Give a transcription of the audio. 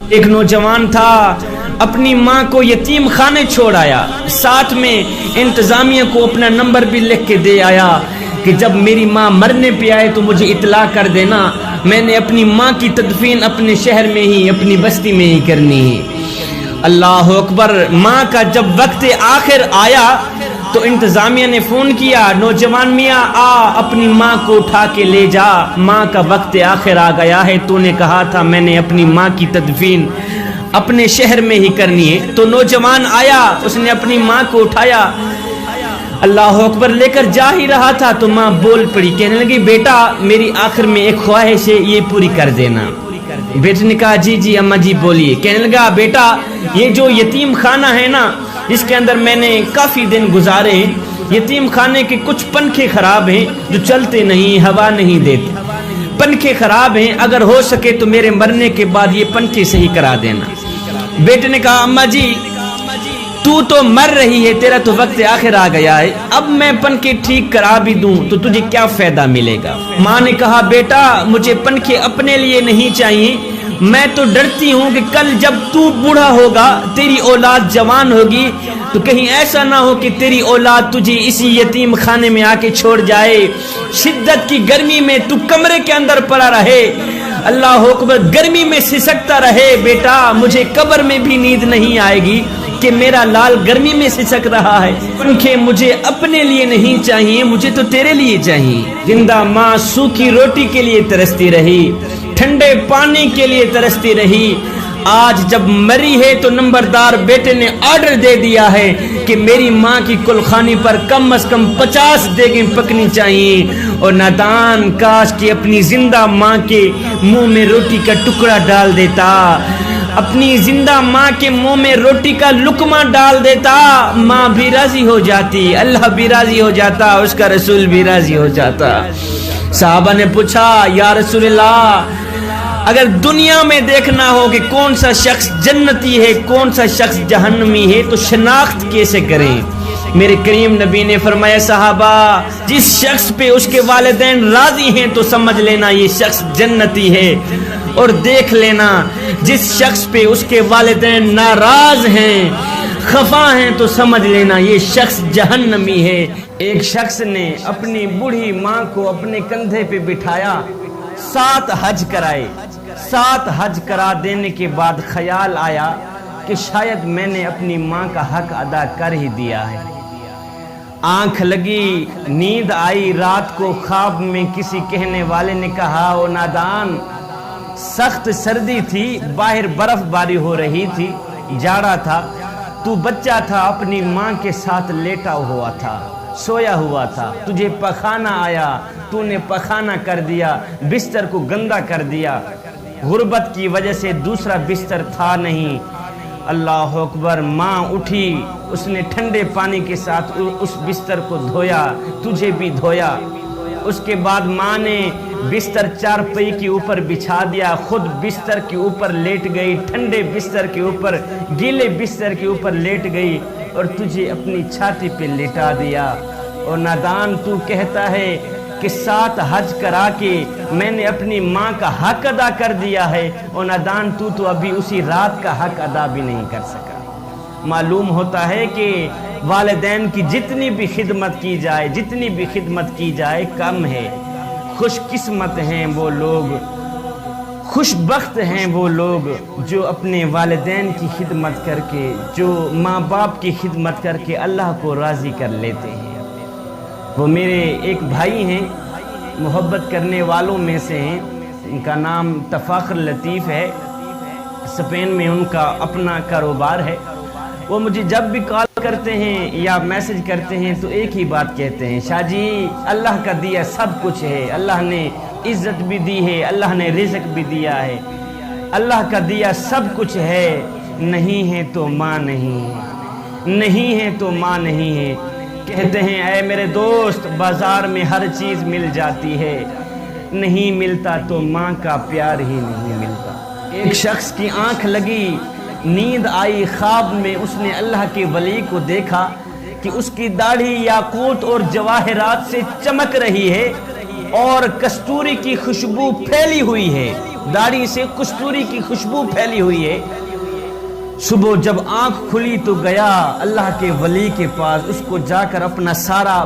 ایک نوجوان تھا اپنی ماں کو یتیم خانے چھوڑ آیا، ساتھ میں انتظامیہ کو اپنا نمبر بھی لکھ کے دے آیا کہ جب میری ماں مرنے پہ آئے تو مجھے اطلاع کر دینا، میں نے اپنی ماں کی تدفین اپنے شہر میں ہی اپنی بستی میں ہی کرنی ہے۔ اللہ اکبر۔ ماں کا جب وقت آخر آیا تو انتظامیہ نے فون کیا، نوجوان میاں آ اپنی ماں کو اٹھا کے لے جا، ماں کا وقت آخر آ گیا ہے، تو نے کہا تھا میں نے اپنی ماں کی تدفین اپنے شہر میں ہی کرنی ہے۔ تو نوجوان آیا، اس نے اپنی ماں کو اٹھایا، اللہ اکبر، لے کر جا ہی رہا تھا تو ماں بول پڑی، کہنے لگی بیٹا میری آخر میں ایک خواہش ہے، یہ پوری کر دینا۔ بیٹے نے کہا جی جی اماں جی بولیے۔ کہنے لگا بیٹا یہ جو یتیم خانہ ہے نا، اس کے اندر میں نے کافی دن گزارے ہیں، یتیم خانے کے کچھ پنکھے خراب ہیں جو چلتے نہیں، ہوا نہیں دیتے، پنکھے خراب ہیں، اگر ہو سکے تو میرے مرنے کے بعد یہ پنکھے صحیح کرا دینا۔ بیٹے نے کہا اماں جی تو مر رہی ہے، تیرا تو وقت آخر آ گیا ہے، اب میں پنکھے ٹھیک کرا بھی دوں تو تجھے کیا فائدہ ملے گا؟ ماں نے کہا بیٹا مجھے پنکھے اپنے لیے نہیں چاہیے، میں تو ڈرتی ہوں کہ کل جب تو بوڑھا ہوگا، تیری اولاد جوان ہوگی، تو کہیں ایسا نہ ہو کہ تیری اولاد تجھے اسی یتیم خانے میں آ کے چھوڑ جائے، شدت کی گرمی میں تو کمرے کے اندر پڑا رہے، اللہ اکبر، گرمی میں سسکتا رہے، بیٹا مجھے قبر میں بھی نیند نہیں آئے گی کہ میرا لال گرمی میں سسک رہا ہے، پنکھے مجھے اپنے لیے نہیں چاہیے، مجھے تو تیرے لیے چاہیے۔ زندہ ماں سوکھی روٹی کے لیے ترستی رہی، ٹھنڈے پانی کے لیے ترستی رہی، آج جب مری ہے تو نمبردار بیٹے نے آرڈر دے دیا ہے کہ میری ماں کی کلخانی پر کم از کم 50 دیگیں پکنی چاہیے، اور نادان کاش کہ اپنی زندہ ماں کے منہ میں روٹی کا ٹکڑا ڈال دیتا، اپنی زندہ ماں کے منہ میں روٹی کا لقمہ ڈال دیتا، ماں بھی راضی ہو جاتی، اللہ بھی راضی ہو جاتا، اس کا رسول بھی راضی ہو جاتا۔ صحابہ نے پوچھا یا رسول اللہ اگر دنیا میں دیکھنا ہو کہ کون سا شخص جنتی ہے کون سا شخص جہنمی ہے تو شناخت کیسے کریں؟ میرے کریم نبی نے فرمایا صحابہ جس شخص پہ اس کے والدین راضی ہیں تو سمجھ لینا یہ شخص جنتی ہے، اور دیکھ لینا جس شخص پہ اس کے والدین ناراض ہیں خفا ہیں تو سمجھ لینا یہ شخص جہنمی ہے۔ ایک شخص نے اپنی بوڑھی ماں کو اپنے کندھے پہ بٹھایا، 7 حج کرائے، 7 حج کرا دینے کے بعد خیال آیا کہ شاید میں نے اپنی ماں کا حق ادا کر ہی دیا ہے۔ آنکھ لگی، نیند آئی، رات کو خواب میں کسی کہنے والے نے کہا او نادان، سخت سردی تھی، باہر برف باری ہو رہی تھی، جاڑا تھا، تو بچہ تھا، اپنی ماں کے ساتھ لیٹا ہوا تھا، سویا ہوا تھا، تجھے پخانہ آیا، تو نے پخانہ کر دیا، بستر کو گندا کر دیا، غربت کی وجہ سے دوسرا بستر تھا نہیں، اللہ اکبر، ماں اٹھی، اس نے ٹھنڈے پانی کے ساتھ اس بستر کو دھویا، تجھے بھی دھویا، اس کے بعد ماں نے بستر چارپائی کے اوپر بچھا دیا، خود بستر کے اوپر لیٹ گئی، ٹھنڈے بستر کے اوپر، گیلے بستر کے اوپر لیٹ گئی اور تجھے اپنی چھاتی پہ لٹا دیا، اور نادان تو کہتا ہے کہ 7 حج کرا کے میں نے اپنی ماں کا حق ادا کر دیا ہے، اور نادان تو ابھی اسی رات کا حق ادا بھی نہیں کر سکا۔ معلوم ہوتا ہے کہ والدین کی جتنی بھی خدمت کی جائے، جتنی بھی خدمت کی جائے کم ہے۔ خوش قسمت ہیں وہ لوگ، خوش بخت ہیں وہ لوگ جو اپنے والدین کی خدمت کر کے، جو ماں باپ کی خدمت کر کے اللہ کو راضی کر لیتے ہیں۔ وہ میرے ایک بھائی ہیں، محبت کرنے والوں میں سے ہیں، ان کا نام تفاخر لطیف ہے، اسپین میں ان کا اپنا کاروبار ہے۔ وہ مجھے جب بھی کال کرتے ہیں یا میسج کرتے ہیں تو ایک ہی بات کہتے ہیں، شاہ جی اللہ کا دیا سب کچھ ہے، اللہ نے عزت بھی دی ہے، اللہ نے رزق بھی دیا ہے، اللہ کا دیا سب کچھ ہے، نہیں ہے تو ماں نہیں ہے، نہیں ہے تو ماں نہیں ہے۔ کہتے ہیں اے میرے دوست بازار میں ہر چیز مل جاتی ہے، نہیں ملتا تو ماں کا پیار ہی نہیں ملتا۔ ایک شخص کی آنکھ لگی، نیند آئی، خواب میں اس نے اللہ کے ولی کو دیکھا کہ اس کی داڑھی یاقوت اور جواہرات سے چمک رہی ہے اور کستوری کی خوشبو پھیلی ہوئی ہے، داڑھی سے کستوری کی خوشبو پھیلی ہوئی ہے۔ صبح جب آنکھ کھلی تو گیا اللہ کے ولی کے پاس، اس کو جا کر اپنا سارا